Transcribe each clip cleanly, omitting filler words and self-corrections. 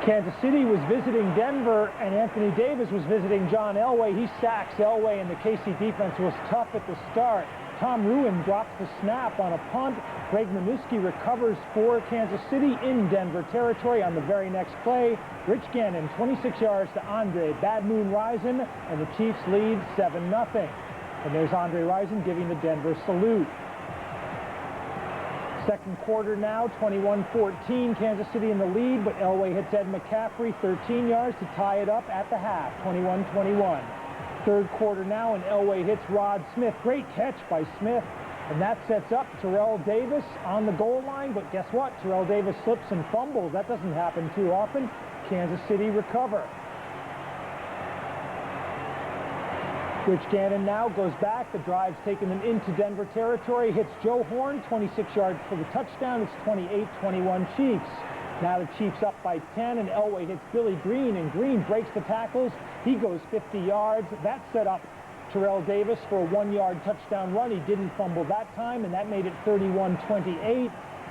Kansas City was visiting Denver, and Anthony Davis was visiting John Elway. He sacks Elway, and the KC defense was tough at the start. Tom Ruin drops the snap on a punt. Greg Minuski recovers for Kansas City in Denver territory on the very next play. Rich Gannon, 26 yards to Andre Bad Moon Rison, and the Chiefs lead 7-0. And there's Andre Rison giving the Denver salute. Second quarter now, 21-14, Kansas City in the lead, but Elway hits Ed McCaffrey 13 yards to tie it up at the half, 21-21. Third quarter now, and Elway hits Rod Smith. Great catch by Smith, and that sets up Terrell Davis on the goal line, but guess what? Terrell Davis slips and fumbles. That doesn't happen too often. Kansas City recover. Rich Gannon now goes back. The drive's taken them into Denver territory. Hits Joe Horn, 26 yards for the touchdown. It's 28-21 Chiefs. Now the Chiefs up by 10, and Elway hits Billy Green, and Green breaks the tackles. He goes 50 yards. That set up Terrell Davis for a 1-yard touchdown run. He didn't fumble that time, and that made it 31-28.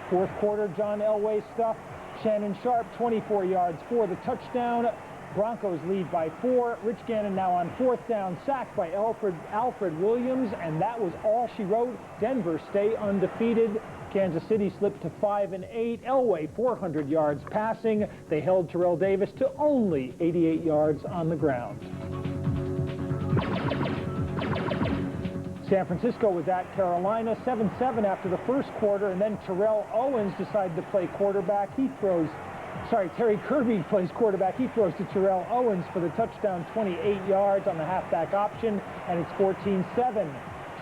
Fourth quarter, John Elway stuff. Shannon Sharp, 24 yards for the touchdown. Broncos lead by 4. Rich Gannon now on fourth down, sacked by Alfred Williams, and that was all she wrote. Denver stay undefeated. Kansas City slipped to 5-8. Elway 400 yards passing. They held Terrell Davis to only 88 yards on the ground. San Francisco was at Carolina, 7-7 after the first quarter, and then Terrell Owens decided to play quarterback. Terry Kirby plays quarterback. He throws to Terrell Owens for the touchdown, 28 yards on the halfback option, and it's 14-7.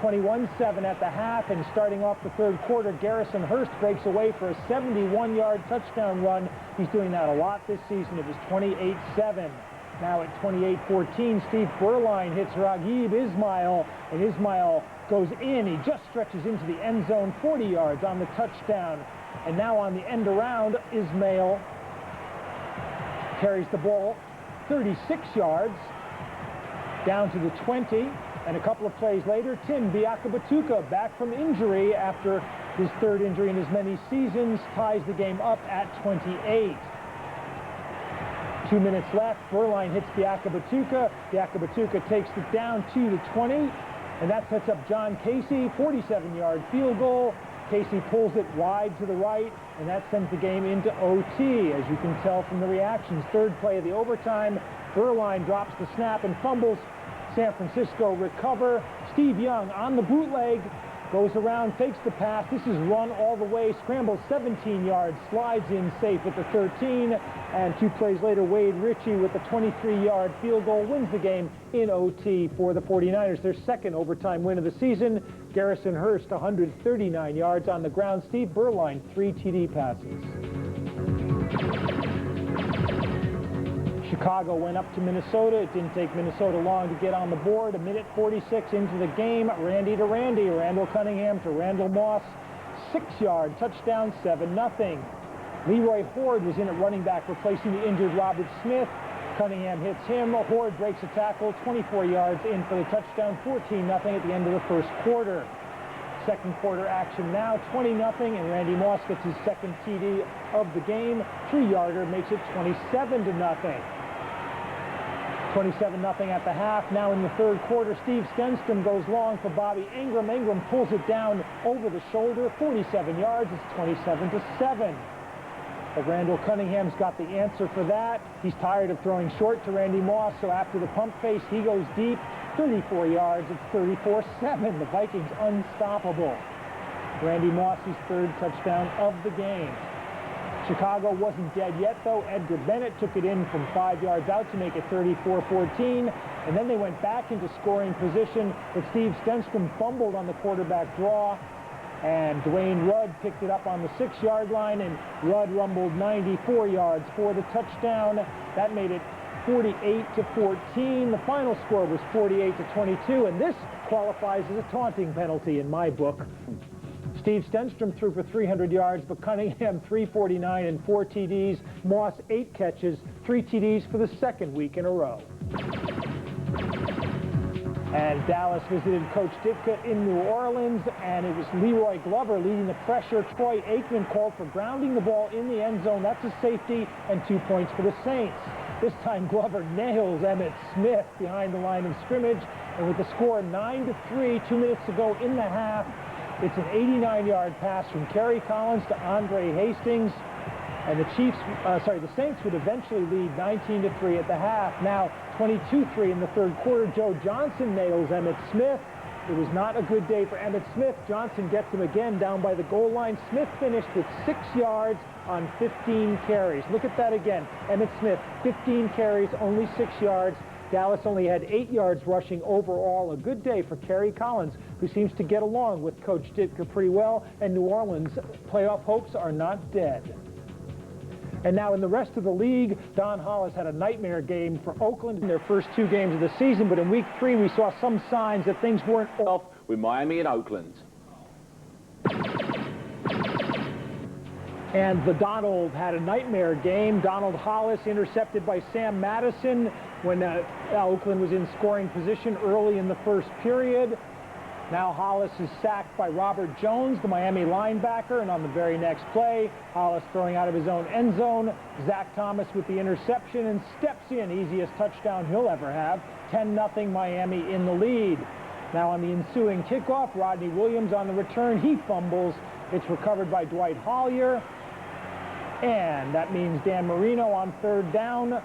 21-7 at the half, and starting off the third quarter, Garrison Hurst breaks away for a 71-yard touchdown run. He's doing that a lot this season. It was 28-7. Now at 28-14, Steve Berline hits Raghib Ismail, and Ismail goes in. He just stretches into the end zone, 40 yards on the touchdown. And now on the end around, Ismail carries the ball 36 yards down to the 20. And a couple of plays later, Tim Biakabatuka, back from injury after his third injury in as many seasons, ties the game up at 28. 2 minutes left. Berline hits Biakabatuka. Biakabatuka takes it down to the 20. And that sets up John Casey, 47-yard field goal. Casey pulls it wide to the right, and that sends the game into OT, as you can tell from the reactions. Third play of the overtime, Berline drops the snap and fumbles. San Francisco recover. Steve Young on the bootleg, goes around, fakes the pass. This is run all the way, scrambles 17 yards, slides in safe at the 13, and 2 plays later, Wade Ritchie with a 23-yard field goal wins the game in OT for the 49ers. Their second overtime win of the season. Garrison Hurst, 139 yards on the ground. Steve Berline, 3 TD passes. Chicago went up to Minnesota. It didn't take Minnesota long to get on the board. 1:46 into the game. Randy to Randy. Randall Cunningham to Randall Moss. 6-yard touchdown, 7-0. Leroy Horde was in at running back, replacing the injured Robert Smith. Cunningham hits him. Horde breaks a tackle, 24 yards in for the touchdown, 14-0 at the end of the first quarter. Second quarter action now, 20-0, and Randy Moss gets his second TD of the game. 3-yarder makes it 27-0. 27-0 at the half. Now in the third quarter, Steve Stenstrom goes long for Bobby Ingram. Ingram pulls it down over the shoulder, 47 yards. It's 27-7. But Randall Cunningham's got the answer for that. He's tired of throwing short to Randy Moss, so after the pump fake, he goes deep, 34 yards. It's 34-7. The Vikings unstoppable. Randy Moss's third touchdown of the game. Chicago wasn't dead yet, though. Edgar Bennett took it in from 5 yards out to make it 34-14, and then they went back into scoring position, but Steve Stenstrom fumbled on the quarterback draw, and Dwayne Rudd picked it up on the 6-yard line, and Rudd rumbled 94 yards for the touchdown. That made it 48-14. The final score was 48-22, and this qualifies as a taunting penalty in my book. Steve Stenstrom threw for 300 yards, but Cunningham 349 and 4 TDs. Moss 8 catches, 3 TDs for the second week in a row. And Dallas visited Coach Ditka in New Orleans, and it was Leroy Glover leading the pressure. Troy Aikman called for grounding the ball in the end zone. That's a safety and 2 points for the Saints. This time Glover nails Emmitt Smith behind the line of scrimmage, and with the score 9-3, 2 minutes to go in the half, it's an 89-yard pass from Kerry Collins to Andre Hastings. And the Saints would eventually lead 19-3 at the half. Now 22-3 in the third quarter. Joe Johnson nails Emmitt Smith. It was not a good day for Emmitt Smith. Johnson gets him again down by the goal line. Smith finished with 6 yards on 15 carries. Look at that again. Emmitt Smith, 15 carries, only 6 yards. Dallas only had 8 yards rushing overall. A good day for Kerry Collins, who seems to get along with Coach Ditka pretty well. And New Orleans' playoff hopes are not dead. And now in the rest of the league, Don Hollis had a nightmare game for Oakland in their first 2 games of the season, but in week 3 we saw some signs that things weren't off with Miami and Oakland. And the Donald had a nightmare game. Donald Hollis intercepted by Sam Madison when Oakland was in scoring position early in the first period. Now Hollis is sacked by Robert Jones, the Miami linebacker, and on the very next play, Hollis throwing out of his own end zone. Zach Thomas with the interception and steps in, easiest touchdown he'll ever have. 10-0 Miami in the lead. Now on the ensuing kickoff, Rodney Williams on the return, he fumbles. It's recovered by Dwight Hollier. And that means Dan Marino on third down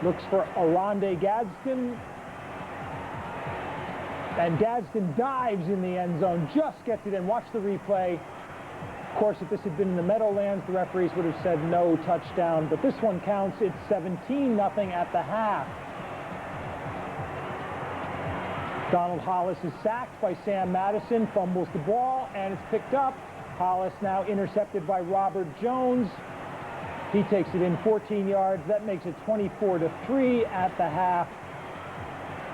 looks for Oronde Gadsden. And Gadsden dives in the end zone, just gets it in. Watch the replay. Of course, if this had been in the Meadowlands, the referees would have said no touchdown. But this one counts. It's 17-0 at the half. Donald Hollis is sacked by Sam Madison, fumbles the ball, and it's picked up. Hollis now intercepted by Robert Jones. He takes it in 14 yards. That makes it 24-3 at the half.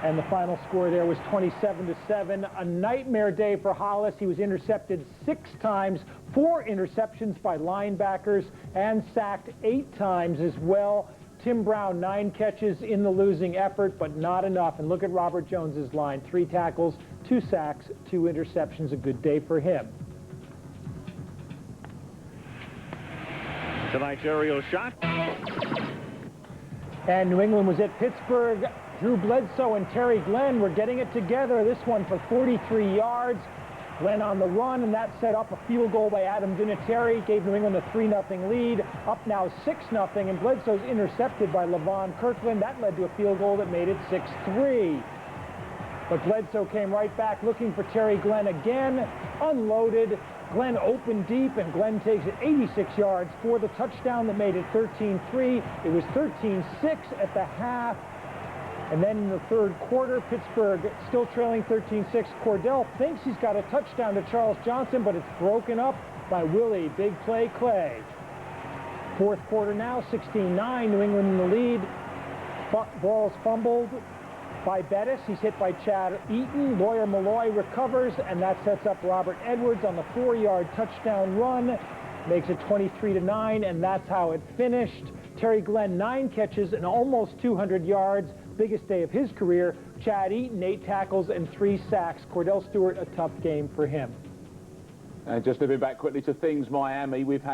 And the final score there was 27-7. A nightmare day for Hollis. He was intercepted 6 times, 4 interceptions by linebackers, and sacked 8 times as well. Tim Brown, 9 catches in the losing effort, but not enough. And look at Robert Jones's line. 3 tackles, 2 sacks, 2 interceptions. A good day for him. Tonight's aerial shot. And New England was at Pittsburgh. Drew Bledsoe and Terry Glenn were getting it together. This one for 43 yards. Glenn on the run, and that set up a field goal by Adam Vinatieri. Gave New England a 3-0 lead. Up now 6-0, and Bledsoe's intercepted by Levon Kirkland. That led to a field goal that made it 6-3. But Bledsoe came right back looking for Terry Glenn again. Unloaded. Glenn opened deep, and Glenn takes it 86 yards for the touchdown that made it 13-3. It was 13-6 at the half. And then in the third quarter, Pittsburgh still trailing 13-6. Cordell thinks he's got a touchdown to Charles Johnson, but it's broken up by Willie Big Play Clay. Fourth quarter now, 16-9, New England in the lead. Ball's fumbled by Bettis. He's hit by Chad Eaton. Lawyer Malloy recovers, and that sets up Robert Edwards on the 4-yard touchdown run. Makes it 23-9, and that's how it finished. Terry Glenn, 9 catches and almost 200 yards. Biggest day of his career. Chad Eaton, 8 tackles and 3 sacks. Cordell Stewart, a tough game for him. And just living back quickly to things, Miami, we've had